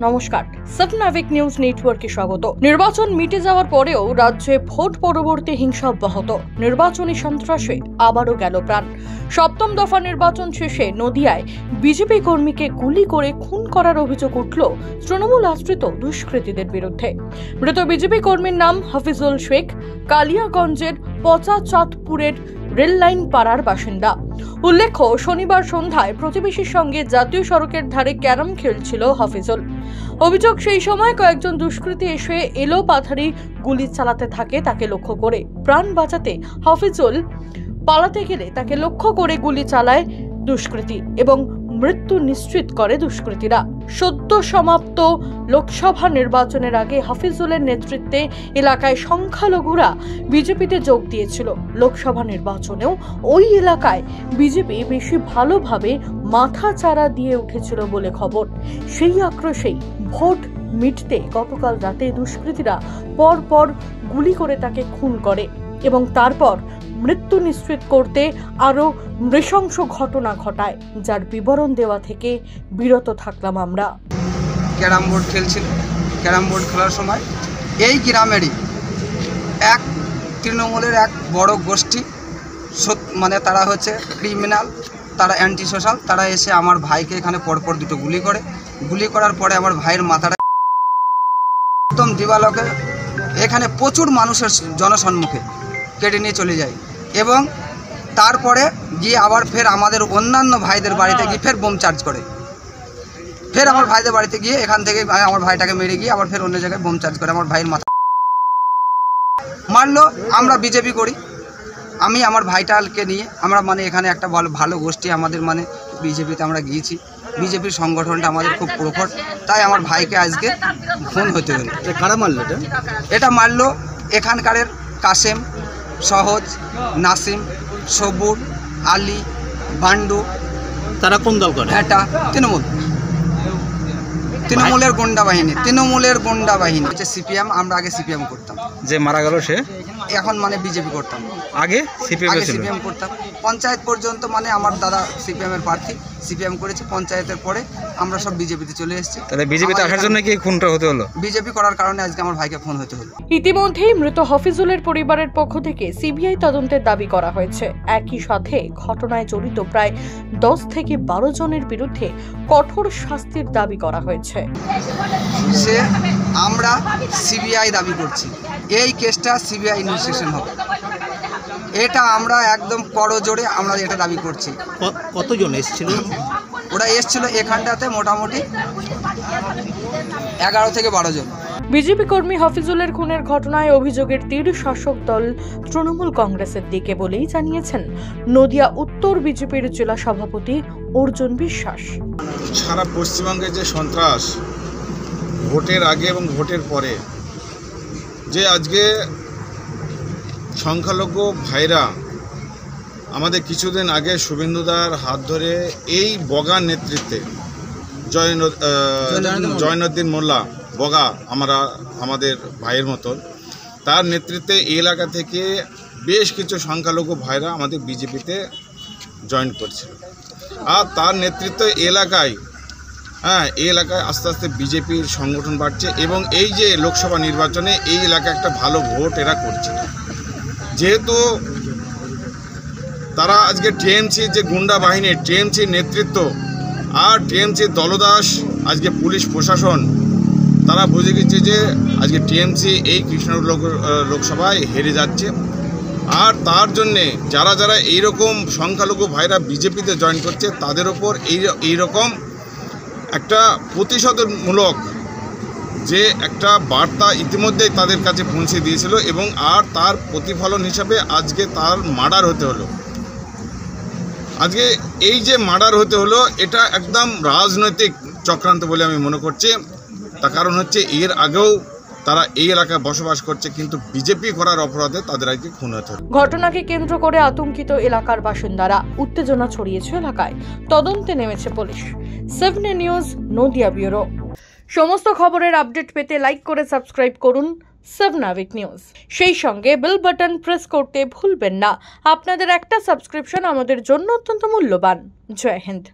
নমস্কার, সাবনাভিক নিউজ নেটওয়ার্কে স্বাগত। নির্বাচন মিটে যাওয়ার পরেও রাজ্যে ভোট পরবর্তী হিংসা অব্যাহত। নির্বাচনী সন্ত্রাসে আবারও গেল প্রাণ। সপ্তম দফা নির্বাচন শেষে নদিয়ায় বিজেপি কর্মীকে গুলি করে খুন করার অভিযোগ উঠল তৃণমূল আশ্রিত দুষ্কৃতীদের বিরুদ্ধে। মৃত বিজেপি কর্মীর নাম হাফিজুল শেখ, কালিয়াগঞ্জের পচাচাঁদপুরের রেললাইন পাড়ার বাসিন্দা। উল্লেখ্য, শনিবার সন্ধ্যায় প্রতিবেশীর সঙ্গে জাতীয় সড়কের ধারে ক্যারাম খেলছিল হাফিজুল। অভিযোগ, সেই সময় কয়েকজন দুষ্কৃতী এসে এলো পাথারি গুলি চালাতে থাকে তাকে লক্ষ্য করে। প্রাণ বাঁচাতে হাফিজুল পালাতে গেলে তাকে লক্ষ্য করে গুলি চালায় দুষ্কৃতী এবং মৃত্যু নিশ্চিত করে দুষ্কৃতীরা। সদ্য সমাপ্ত লোকসভা নির্বাচনের আগে হাফিজুলের নেতৃত্বে এলাকায় সংখ্যালঘুরা বিজেপিতে যোগ দিয়েছিল। লোকসভা নির্বাচনেও ওই এলাকায় বিজেপি বেশি ভালোভাবে মাথাচাড়া দিয়ে উঠেছিল বলে খবর। সেই আক্রোশেই ভোট মিটতে গতকাল রাতে দুষ্কৃতীরা পরপর গুলি করে তাকে খুন করে এবং তারপর মৃত্যু নিশ্চিত করতে আরো নৃশংস ঘটনা ঘটায়, যার বিবরণ দেওয়া থেকে বিরত থাকলাম আমরা। ক্যারাম বোর্ড খেলছিল। ক্যারাম বোর্ড খেলার সময় এই গ্রামেরই এক তৃণমূলের এক বড় গোষ্ঠী, মানে তারা হচ্ছে ক্রিমিনাল, তারা অ্যান্টি সোশ্যাল, তারা এসে আমার ভাইকে এখানে পরপর দুটো গুলি করে। গুলি করার পরে আমার ভাইয়ের মাথাটা একদম দিবালোকে এখানে প্রচুর মানুষের জনসম্মুখে কেটে নিয়ে চলে যায় এবং তারপরে গিয়ে আবার ফের আমাদের অন্যান্য ভাইদের বাড়িতে গিয়ে ফের বোম চার্জ করে। ফের আমার ভাইদের বাড়িতে গিয়ে এখান থেকে আমার ভাইটাকে মেরে গিয়ে আবার ফের অন্য জায়গায় বোম চার্জ করে আমার ভাইয়ের মাথা মারলো। আমরা বিজেপি করি, আমি আমার ভাইটাকে নিয়ে আমরা মানে এখানে একটা ভালো গোষ্ঠী আমাদের, মানে বিজেপিতে আমরা গিয়েছি। বিজেপির সংগঠনটা আমাদের খুব প্রখর, তাই আমার ভাইকে আজকে ফোন হতে হলো। কারা মারলো এটা মারলো এখানকারের কাসেম, সহজ, নাসিম, সবুর, আলী, বান্ডু। তারা কোন দল করে? এটা তৃণমূলের গুন্ডা বাহিনী। তৃণমূলের গুন্ডা বাহিনী হচ্ছে সিপিএম। আমরা আগে সিপিএম করতাম। যে মারা গেল সে এখন মানে বিজেপি করতাম। আগে সিপিএম করতাম পঞ্চায়েত পর্যন্ত, মানে আমার দাদা সিপিএম এর প্রার্থী, সিপিএম করেছে। পঞ্চায়েতের পরে আমরা সব বিজেপিতে চলে এসেছি। তাহলে বিজেপিতে আসার জন্য কি খুনটা হতে হলো? বিজেপি করার কারণে আজকে আমার ভাইকে ফোন হতে হলো। ইতিমধ্যেই মৃত হাফিজুলের পরিবারের পক্ষ থেকে সিবিআই তদন্তের দাবি করা হয়েছে। একই সাথে ঘটনায় জড়িত প্রায় 10 থেকে 12 জনের বিরুদ্ধে কঠোর শাস্তির দাবি করা হয়েছে। আমরা সিবিআই দাবি করছি, এই কেসটা সিবিআই ইনভেস্টিগেশন হবে। এটা আমরা একদম করজোড়ে আমরা এটা দাবি করছি। কতজন এসেছিল? ওরা এসেছিল এখানটাতে মোটামুটি 11 থেকে 12 জন। বিজেপি কর্মী হাফিজুলের খুনের ঘটনায় অভিযোগের তীর শাসক দল তৃণমূল কংগ্রেসের দিকে বলেই জানিয়েছেন নদিয়া উত্তর বিজেপির জেলা সভাপতি অর্জুন বিশ্বাস। সারা পশ্চিমবঙ্গে যে সন্ত্রাস ভোটের আগে এবং ভোটের পরে, যে আজকে সংখ্যালঘু ভাইরা আমাদের কিছুদিন আগে শুভেন্দুদার হাত ধরে এই বগার নেতৃত্বে জয়নুদ্দিন মোল্লা বগা, আমাদের ভাইয়ের মতন, তার নেতৃত্বে এই এলাকা থেকে বেশ কিছু সংখ্যালঘু ভাইরা আমাদের বিজেপিতে জয়েন করছিল। আর তার নেতৃত্বে এলাকায় এই এলাকায় আস্তে আস্তে বিজেপির সংগঠন বাড়ছে এবং এই যে লোকসভা নির্বাচনে এই এলাকায় একটা ভালো ভোট এরা করছে। যেহেতু তারা আজকে টিএমসি যে গুন্ডা বাহিনী, টিএমসির নেতৃত্ব আর টিএমসির দলদাস, আজকে পুলিশ প্রশাসন তারা বুঝে গেছে যে আজকে টিএমসি এই কৃষ্ণনগর লোকসভায় হেরে যাচ্ছে। আর তার জন্যে যারা যারা এইরকম সংখ্যালঘু ভাইরা বিজেপিতে জয়েন করছে তাদের ওপর এইরকম একটা প্রতিশোধমূলক যে একটা বার্তা ইতিমধ্যেই তাদের কাছে পৌঁছে দিয়েছিল এবং আর তার প্রতিফলন হিসাবে আজকে তার মার্ডার হতে হলো। আজকে এই যে মার্ডার হতে হলো এটা একদম রাজনৈতিক চক্রান্ত বলে আমি মনে করছি। তার কারণ হচ্ছে এর আগেও তারা এই এলাকায় বসবাস করছে, কিন্তু বিজেপি করার অপরাধে তাদের আজকে খুন হতে হলো। ঘটনাকে কেন্দ্র করে আতঙ্কিত এলাকার বাসিন্দারা, উত্তেজনা ছড়িয়েছে এলাকায়। তদন্তে নেমেছে পুলিশ। 7 news Nadia bureau. সমস্ত খবরের আপডেট পেতে লাইক করে সাবস্ক্রাইব করুন সাবনাভিক নিউজ। সেই সঙ্গে বেল বাটন প্রেস করতে ভুলবেন না। আপনাদের একটা সাবস্ক্রিপশন আমাদের জন্য অত্যন্ত মূল্যবান। জয় হিন্দ।